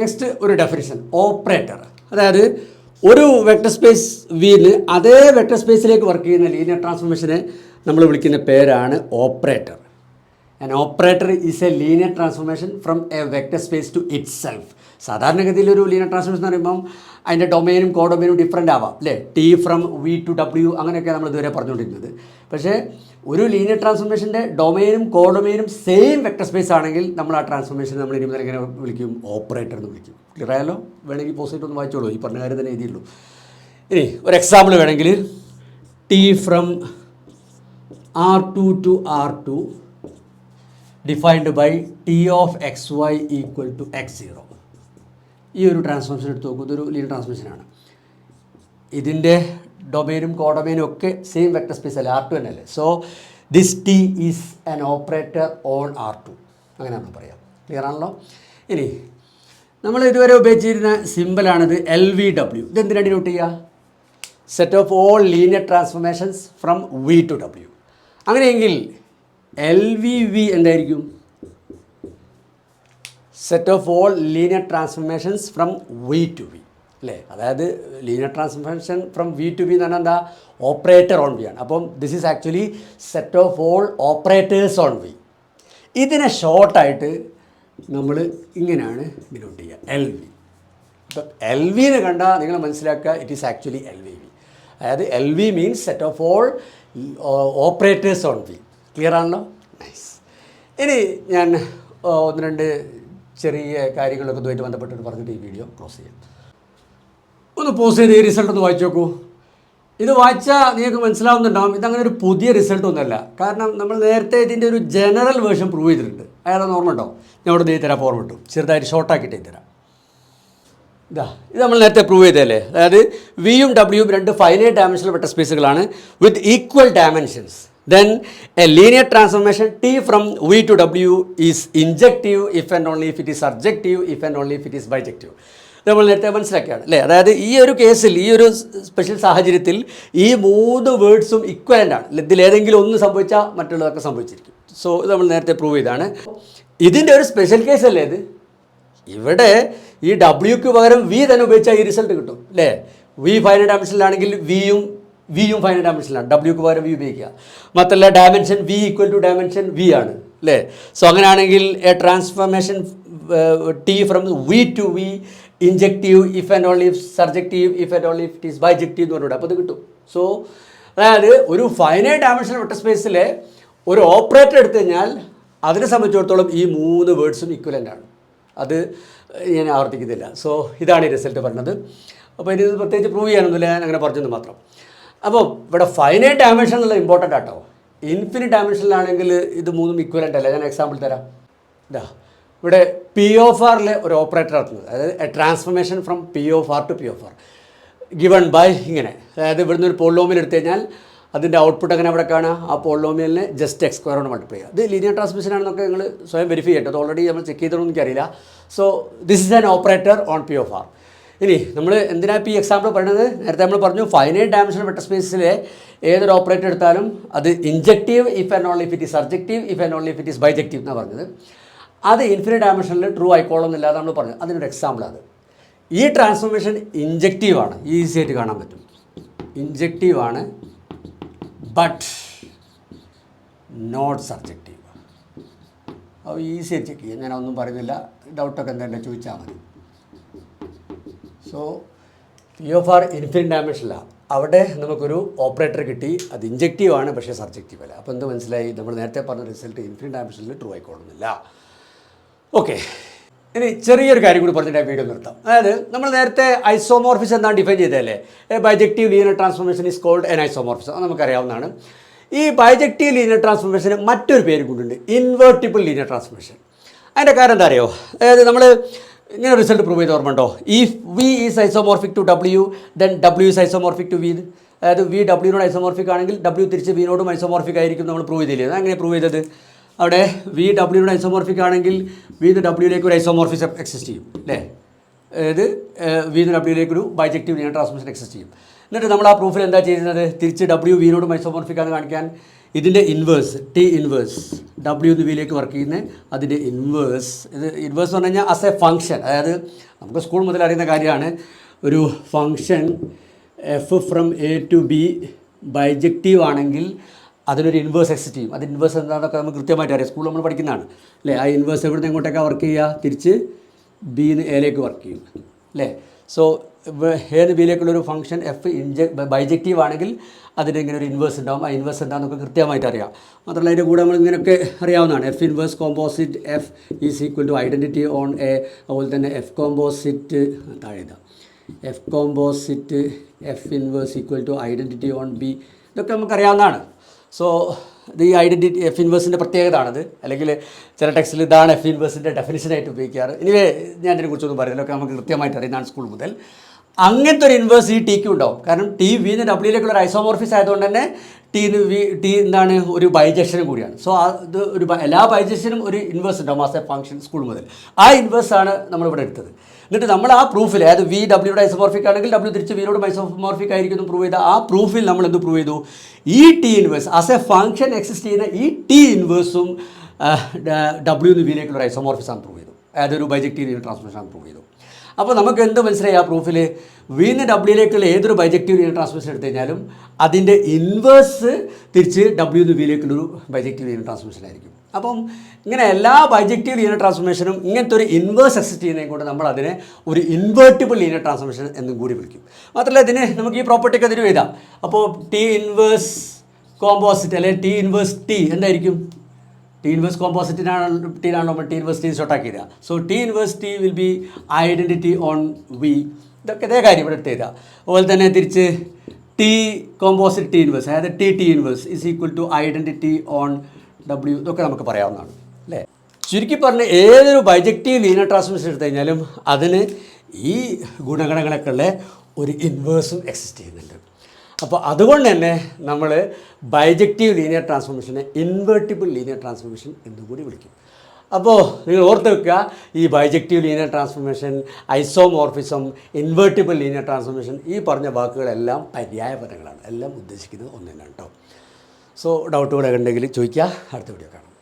Next ഒരു definition operator. അതായത് ഒരു വെക്ടർ സ്പേസ് വിന്ന് അതേ വെക്ടർ സ്പേസിലേക്ക് വർക്ക് ചെയ്യുന്ന ലീനിയർ ട്രാൻസ്ഫോർമേഷനെ നമ്മൾ വിളിക്കുന്ന പേരാണ് operator. An operator is a linear transformation from a vector space to itself. സാധാരണഗതിയിൽ ഒരു ലീനിയർ ട്രാൻസ്ഫോർമേഷൻ എന്ന് പറയുമ്പം അതിൻ്റെ ഡൊമൈനും കോഡൊമൈനും ഡിഫറൻ്റ് ആവാം അല്ലേ. T from V to W അങ്ങനെയൊക്കെ നമ്മൾ ഇതുവരെ പറഞ്ഞുകൊണ്ടിരുന്നത്. പക്ഷേ ഒരു ലീനിയർ ട്രാൻസ്ഫോർമേഷൻ്റെ ഡൊമൈനും കോഡൊമൈനും സെയിം വെക്ടർ സ്പേസ് ആണെങ്കിൽ നമ്മൾ ആ ട്രാൻസ്ഫോർമേഷൻ നമ്മൾ ഇനി മുതൽ എങ്ങനെ വിളിക്കും? ഓപ്പറേറ്റർ എന്ന് വിളിക്കും. ക്ലിയർ ആയാലോ? വേണമെങ്കിൽ പോസിറ്റീവ് ഒന്ന് വായിച്ചോളൂ, ഈ പറഞ്ഞ കാര്യം തന്നെ എഴുതിയുള്ളൂ. ഇനി ഒരു എക്സാമ്പിൾ വേണമെങ്കിൽ T from R2 to R2 defined by T of X Y equal to x0. ഈ ഒരു ട്രാൻസ്ഫോർമേഷൻ എടുത്ത് നോക്കും. ഇതൊരു ലീനിയർ ട്രാൻസ്ഫോർമേഷനാണ്. ഇതിൻ്റെ ഡൊമൈനും കോഡൊമൈനും ഒക്കെ സെയിം വെക്ടർ സ്പേസ് അല്ലേ, R2 തന്നെ അല്ലേ. So this T is an operator on R2 അങ്ങനെ നമ്മൾ പറയാം. ക്ലിയർ ആണല്ലോ? ഇനി നമ്മൾ ഇതുവരെ ഉപയോഗിച്ചിരുന്ന സിമ്പിളാണിത് LVW. ഇതെന്തിനാണ് ഡിനോട്ട് ചെയ്യുക? Set of all linear transformations from V to W. അങ്ങനെയെങ്കിൽ LVV എന്തായിരിക്കും? Set of all linear transformations from V to V അല്ലേ. അതായത് linear transformation from V to V എന്ന് പറഞ്ഞാൽ എന്താ? ഓപ്പറേറ്റർ ഓൺ വി ആണ്. അപ്പം this is actually set of all operators on V. ഇതിനെ ഷോർട്ടായിട്ട് നമ്മൾ ഇങ്ങനെയാണ് ഡിനോട്ട് ചെയ്യുക, LV. ഇപ്പം LVനെ കണ്ടാൽ നിങ്ങൾ മനസ്സിലാക്കുക ഇറ്റ് ഈസ് ആക്ച്വലി LVV. അതായത് LV means set of all operators on V. Clear ആണല്ലോ? നൈസ്. ഇനി ഞാൻ ഒന്ന് രണ്ട് ചെറിയ കാര്യങ്ങളൊക്കെ ഇതുമായിട്ട് ബന്ധപ്പെട്ടിട്ട് പറഞ്ഞിട്ട് ഈ വീഡിയോ ക്ലോസ് ചെയ്യാം. ഒന്ന് പോസ് ചെയ്ത് ഈ റിസൾട്ട് ഒന്ന് വായിച്ചു നോക്കൂ. ഇത് വായിച്ചാൽ നിങ്ങൾക്ക് മനസ്സിലാവുന്നുണ്ടാവും ഇതങ്ങനെ ഒരു പുതിയ റിസൾട്ട് ഒന്നുമല്ല. കാരണം നമ്മൾ നേരത്തെ ഇതിൻ്റെ ഒരു ജനറൽ വേർഷൻ പ്രൂവ് ചെയ്തിട്ടുണ്ട്. അയാളെ ഓർമ്മ ഉണ്ടോ? ഞാൻ ഇവിടെ എഴുതി തരാം, ഫോർമ ഇട്ടു ചെറുതായിട്ട് ഷോർട്ടാക്കിയിട്ട് എഴുതി തരാം. ഇത് നമ്മൾ നേരത്തെ പ്രൂവ് ചെയ്തതല്ലേ. അതായത് വിയും ഡബ്ല്യുവും രണ്ട് ഫൈനൈറ്റ് ഡയമെൻഷണൽ വെക്ടർ സ്പേസുകളാണ് with equal dimensions. Then a linear transformation T from V to W is injective if and only if it is surjective, if and only if it is bijective. നമ്മൾ നേരത്തെ മനസ്സിലാക്കിയാണ് അല്ലേ. അതായത് ഈ ഒരു കേസിൽ, ഈ ഒരു സ്പെഷ്യൽ സാഹചര്യത്തിൽ ഈ മൂന്ന് വേർഡ്സും ഇക്വലൻ്റ് ആണ്. ഇതിലേതെങ്കിലും ഒന്ന് സംഭവിച്ചാൽ മറ്റുള്ളതൊക്കെ സംഭവിച്ചിരിക്കും. സോ ഇത് നമ്മൾ നേരത്തെ പ്രൂവ് ചെയ്താണ്. ഇതിൻ്റെ ഒരു സ്പെഷ്യൽ കേസ് അല്ലേ ഇത്. ഇവിടെ ഈ ഡബ്ല്യുക്ക് പകരം വി തന്നെ ഉപയോഗിച്ചാൽ ഈ റിസൾട്ട് കിട്ടും അല്ലേ. വി ഫൈനൈറ്റ് ഡയമെൻഷനിലാണെങ്കിൽ വിയും ഫൈനൈറ്റ് ഡയമെൻഷനിലാണ്, ഡബ്ല്യുക്ക് പകരം വി ഉപയോഗിക്കുക. മാത്രമല്ല dimension V equal to dimension V ആണ് അല്ലേ. സോ അങ്ങനെയാണെങ്കിൽ a transformation T from V to V injective if and only if surjective if and only if it is bijective എന്ന് പറഞ്ഞിട്ട് അപ്പോൾ ഇത് കിട്ടും. സോ അതായത് ഒരു ഫൈനൈറ്റ് ഡയമെൻഷണൽ വെക്ടർ സ്പേസിലെ ഒരു ഓപ്പറേറ്റർ എടുത്തു കഴിഞ്ഞാൽ അതിനെ സംബന്ധിച്ചിടത്തോളം ഈ മൂന്ന് വേർഡ്സും ഇക്വലൻ്റ് ആണ്. അത് ഞാൻ ആവർത്തിക്കുന്നില്ല. സോ ഇതാണ് ഈ റിസൾട്ട് പറഞ്ഞത്. അപ്പോൾ ഇനി ഇത് പ്രത്യേകിച്ച് പ്രൂവ് ചെയ്യാനൊന്നുമില്ല, ഞാൻ അങ്ങനെ പറഞ്ഞെന്ന് മാത്രം. അപ്പോൾ ഇവിടെ ഫൈനൈറ്റ് ഡയമെൻഷൻ എന്നുള്ള ഇമ്പോർട്ടൻ്റ് ആട്ടോ. ഇൻഫിനിറ്റ് ഡയമെൻഷനിലാണെങ്കിൽ ഇത് മൂന്നും ഇക്വലൻ്റ് അല്ല. ഞാൻ എക്സാമ്പിൾ തരാം. ഇവിടെ പി ഓഫ് ആറിലെ ഒരു ഓപ്പറേറ്റർ നടത്തുന്നത്, അതായത് a transformation from P of R to P of R given by ഇങ്ങനെ. അതായത് ഇവിടുന്ന് ഒരു പോളിനോമിയൽ എടുത്തു കഴിഞ്ഞാൽ അതിൻ്റെ ഔട്ട്പുട്ട് അങ്ങനെ അവിടെ കാണാം. ആ പോളിനോമിയലിനെ ജസ്റ്റ് എക്സ് സ്ക്വയർ കൊണ്ട് മൾട്ടിപ്ലൈ ചെയ്യുക. ഇത് ലീനിയർ ട്രാൻസ്മിഷൻ ആണെന്നൊക്കെ നിങ്ങൾ സ്വയം വെരിഫൈ ചെയ്യട്ടെ. അത് ഓൾറെഡി നമ്മൾ ചെക്ക് ചെയ്തതൊന്നും എനിക്കറിയില്ല. So this is an operator on P of R. ഇനി നമ്മൾ എന്തിനാണ് ഇപ്പോൾ ഈ എക്സാമ്പിൾ പറയുന്നത്? നേരത്തെ നമ്മൾ പറഞ്ഞു ഫൈനൈറ്റ് ഡയമെൻഷണൽ വെക്ടർ സ്പേസിലെ ഏതൊരു ഓപ്പറേറ്റർ എടുത്താലും അത് injective if and only if it is surjective if and only if it is bijective എന്നാണ് പറഞ്ഞത്. അത് ഇൻഫിനിറ്റ് ഡയമെൻഷനിൽ ട്രൂ ആയിക്കോളണമെന്നില്ലാതെ നമ്മൾ പറഞ്ഞു. അതിനൊരു എക്സാമ്പിൾ അത്. ഈ ട്രാൻസ്ഫോർമേഷൻ ഇൻജക്റ്റീവാണ്, ഈസി ആയിട്ട് കാണാൻ പറ്റും. ഇൻജക്റ്റീവാണ് ബട്ട് നോട്ട് സർജക്റ്റീവ്. അപ്പോൾ ഈസി ആയിട്ട് ചെക്ക് ചെയ്യാം. ഞാനൊന്നും പറയുന്നില്ല, ഡൗട്ടൊക്കെ എന്തായാലും ചോദിച്ചാൽ മതി. So P of R infinite ഡയമെൻഷനിലാണ്. അവിടെ നമുക്കൊരു ഓപ്പറേറ്റർ കിട്ടി, അത് ഇൻജക്റ്റീവാണ് പക്ഷേ സർജക്റ്റീവ് അല്ല. അപ്പോൾ എന്ത് മനസ്സിലായി? നമ്മൾ നേരത്തെ പറഞ്ഞ റിസൾട്ട് ഇൻഫിനിറ്റ് ഡയമെൻഷനിൽ ട്രൂ ആയിക്കൊള്ളുന്നില്ല. ഓക്കെ, ഇനി ചെറിയൊരു കാര്യം കൂടി പറഞ്ഞിട്ട് വീഡിയോ നിർത്താം. അതായത് നമ്മൾ നേരത്തെ ഐസോമോർഫിസം എന്താണ് ഡിഫൈൻ ചെയ്തതല്ലേ. Bijective linear transformation is called an isomorphism. അത് നമുക്കറിയാവുന്നതാണ്. ഈ ബൈജക്റ്റീവ് ലീനിയർ ട്രാൻസ്ഫോർമേഷന് മറ്റൊരു പേര് കൂടിയുണ്ട്, ഇൻവേർട്ടിബിൾ ലീനിയർ ട്രാൻസ്ഫോർമേഷൻ. അതിൻ്റെ കാരണം എന്താ അറിയോ? അതായത് നമ്മൾ ഇങ്ങനെ റിസൾട്ട് പ്രൂവ് ചെയ്ത് ഓർമ്മ ഉണ്ടോ? If V is isomorphic to W then W is isomorphic to V. അതായത് വി ഡബ്ല്യുനോട് ഐസോമോർഫിക് ആണെങ്കിൽ ഡബ്ല്യു തിരിച്ച് വിനോടും ഐസോമോർഫിക് ആയിരിക്കും. നമ്മൾ പ്രൂവ് ചെയ്തില്ലേ? അങ്ങനെ പ്രൂവ് ചെയ്തത് അവിടെ വി ഡബ്ല്യുനോട് ഐസോമോർഫിക് ആണെങ്കിൽ വിന്ന് ഡബ്ല്യുയിലേക്ക് ഒരു ഐസോമോർഫിസം എക്സിസ്റ്റ് ചെയ്യും അല്ലേ. അതായത് വിന്ന് ഡബ്ല്യുയിലേക്ക് ഒരു ബൈജക്റ്റീവ് ലീനിയർ ട്രാൻസ്ഫോർമേഷൻ എക്സിസ്റ്റ് ചെയ്യും. എന്നിട്ട് നമ്മൾ ആ പ്രൂഫിൽ എന്താ ചെയ്യുന്നത്? തിരിച്ച് ഡബ്ല്യു വിനോടും ഐസോമോർഫിക് ആണെന്ന് കാണിക്കാൻ ഇതിൻ്റെ ഇൻവേഴ്സ് ടി ഇൻവേഴ്സ് ഡബ്ല്യു എന്ന് വിയിലേക്ക് വർക്ക് ചെയ്യുന്ന അതിൻ്റെ ഇൻവേഴ്സ്. ഇത് ഇൻവേഴ്സ് എന്ന് പറഞ്ഞു കഴിഞ്ഞാൽ ആസ് എ ഫംഗ്ഷൻ, അതായത് നമുക്ക് സ്കൂൾ മുതൽ അറിയുന്ന കാര്യമാണ്, ഒരു function F from A to B bijective ആണെങ്കിൽ അതിനൊരു ഇൻവേഴ്സ് എക്സിസ്റ്റ് ചെയ്യും. അത് ഇൻവേഴ്സ് എന്താണെന്നൊക്കെ നമുക്ക് കൃത്യമായിട്ട് അറിയാം, സ്കൂളിൽ നമ്മൾ പഠിക്കുന്നതാണ് അല്ലേ. ആ ഇൻവേഴ്സ് എവിടുന്ന് എങ്ങോട്ടേക്കാണ് വർക്ക് ചെയ്യുക, തിരിച്ച് ബിന്ന് എയിലേക്ക് വർക്ക് ചെയ്യും അല്ലേ. സോ ഏത് ബിയിലേക്കുള്ളൊരു ഫംഗ്ഷൻ എഫ് ബൈജക്റ്റീവ് ആണെങ്കിൽ അതിന് ഇങ്ങനെ ഒരു ഇൻവേഴ്സ് ഉണ്ടാകും. ആ ഇൻവേഴ്സ് എന്താണെന്നൊക്കെ കൃത്യമായിട്ട് അറിയാം. മാത്രമല്ല അതിൻ്റെ കൂടെ നമ്മൾ ഇങ്ങനെയൊക്കെ അറിയാവുന്നതാണ്. F inverse composite F is equal to identity on A, അതുപോലെ തന്നെ എഫ് കോമ്പോസിറ്റ് താഴെ F composite F inverse equal to identity on B, ഇതൊക്കെ നമുക്കറിയാവുന്നതാണ്. സോ ഇത് ഈ ഐഡൻറ്റിറ്റി എഫ് ഇൻവേഴ്സിൻ്റെ പ്രത്യേകത ആണത്. അല്ലെങ്കിൽ ചില ടെക്സ്റ്റിൽ ഇതാണ് എഫ് ഇൻവേഴ്സിൻ്റെ ഡെഫിനിഷനായിട്ട് ഉപയോഗിക്കാറ്. ഇനിവേ ഞാൻ ഇതിനെക്കുറിച്ചൊന്നും പറയുന്നില്ല, ഒക്കെ നമുക്ക് കൃത്യമായിട്ട് അറിയുന്നതാണ് സ്കൂൾ മുതൽ. അങ്ങനത്തെ ഒരു ഇൻവേഴ്സ് ഈ ടിക്ക് ഉണ്ടാവും. കാരണം ടി വിന്ന് ഡബ്ല്യൂയിലേക്കുള്ള ഒരു ഐസോമോർഫിസ് ആയതുകൊണ്ട് തന്നെ ടി എന്താണ് ഒരു ബൈജക്ഷനും കൂടിയാണ്. സോ അത് ഒരു എല്ലാ ബൈജക്ഷനും ഒരു ഇൻവേഴ്സ് ഉണ്ടാവും ആസ് എ ഫംഗ്ഷൻ സ്കൂൾ മുതൽ. ആ ഇൻവേഴ്സാണ് നമ്മളിവിടെ എടുത്തത്. എന്നിട്ട് നമ്മൾ ആ പ്രൂഫിൽ, അതായത് വി ഡബ്ല്യൂയുടെ ഐസോമോർഫിക് ആണെങ്കിൽ ഡബ്ല്യൂ തിരിച്ച് വിയോട് ഐസോമോർഫിക് ആയിരിക്കും പ്രൂവ് ചെയ്ത ആ പ്രൂഫിൽ നമ്മൾ എന്ത് പ്രൂവ് ചെയ്തു, ഈ T inverse as A function exist ചെയ്യുന്ന ഈ ടി ഇൻവേഴ്സും ഡബ്ല്യൂ എന്ന് വിയിലേക്കുള്ള ഒരു ഐസോമോർഫിസാണ് പ്രൂവ് ചെയ്തു, അതായത് ഒരു ബൈജക്റ്റീവ് ട്രാൻസ്മിഷൻ പ്രൂവ് ചെയ്തു. അപ്പോൾ നമുക്ക് എന്ത് മനസ്സിലായി ആ പ്രൂഫിൽ, വിന്ന് ഡബ്ല്യൂയിലേക്കുള്ള ഏതൊരു ബൈജക്റ്റീവ് ലീനിയർ ട്രാൻസ്മിഷൻ എടുത്തു കഴിഞ്ഞാലും അതിൻ്റെ ഇൻവേഴ്സ് തിരിച്ച് ഡബ്ല്യൂ എന്ന് വിയിലേക്കുള്ളൊരു ബൈജക്റ്റീവ് ലീനിയർ ട്രാൻസ്മിഷൻ ആയിരിക്കും. അപ്പം ഇങ്ങനെ എല്ലാ ബൈജക്റ്റീവ് ലീനിയർ ട്രാൻസ്ഫോർമേഷനും ഇങ്ങനത്തെ ഒരു ഇൻവേഴ്സ് എക്സിസ്റ്റ് ചെയ്യുന്നതിനെ കൊണ്ട് നമ്മൾ അതിനെ ഒരു ഇൻവേർട്ടിബിൾ ലീനിയർ ട്രാൻസ്ഫോർമേഷൻ എന്നും കൂടി വിളിക്കും. മാത്രമല്ല ഇതിന് നമുക്ക് ഈ പ്രോപ്പർട്ടിക്ക് അതിന് എഴുതാം. അപ്പോൾ ടി ഇൻവേഴ്സ് കോമ്പോസിറ്റ് അല്ലെങ്കിൽ ടി ഇൻവേഴ്സ് ടി എന്തായിരിക്കും, ടി ഇൻവേഴ്സ് കോമ്പോസിറ്റിനാണോ നമ്മൾ ടി ഇൻവേഴ്സ് ടി ഷോർട്ടാക്കിയത്. So T inverse T will be identity on V. ഇതൊക്കെ ഇതേ കാര്യം ഇവിടെ എടുത്ത് എഴുതാം. അതുപോലെ തന്നെ തിരിച്ച് ടി കോമ്പോസിറ്റ് ടി ഇൻവേഴ്സ്, അതായത് T inverse is equal to identity on W. ഇതൊക്കെ നമുക്ക് പറയാവുന്നതാണ് അല്ലേ. ചുരുക്കി പറഞ്ഞ് ഏതൊരു ബൈജക്റ്റീവ് ലീനിയർ ട്രാൻസ്ഫോർമേഷൻ എടുത്തു കഴിഞ്ഞാലും അതിന് ഈ ഗുണഗണങ്ങളൊക്കെ ഉള്ള ഒരു ഇൻവേഴ്സും എക്സിസ്റ്റ് ചെയ്യുന്നുണ്ട്. അപ്പോൾ അതുകൊണ്ട് തന്നെ നമ്മൾ ബൈജക്റ്റീവ് ലീനിയർ ട്രാൻസ്ഫോർമേഷനെ ഇൻവേർട്ടിബിൾ ലീനിയർ ട്രാൻസ്ഫോർമേഷൻ എന്നും കൂടി വിളിക്കും. അപ്പോൾ നിങ്ങൾ ഓർത്ത് വെക്കുക, ഈ bijective linear transformation, isomorphism, invertible linear transformation, ഈ പറഞ്ഞ വാക്കുകളെല്ലാം പര്യായ പദങ്ങളാണ്. എല്ലാം ഉദ്ദേശിക്കുന്നത് ഒന്ന് തന്നെയാണ് കേട്ടോ. സോ ഡൗട്ടുകളൊക്കെ ഉണ്ടെങ്കിൽ ചോദിക്കുക. അടുത്ത വീഡിയോ കാണാം.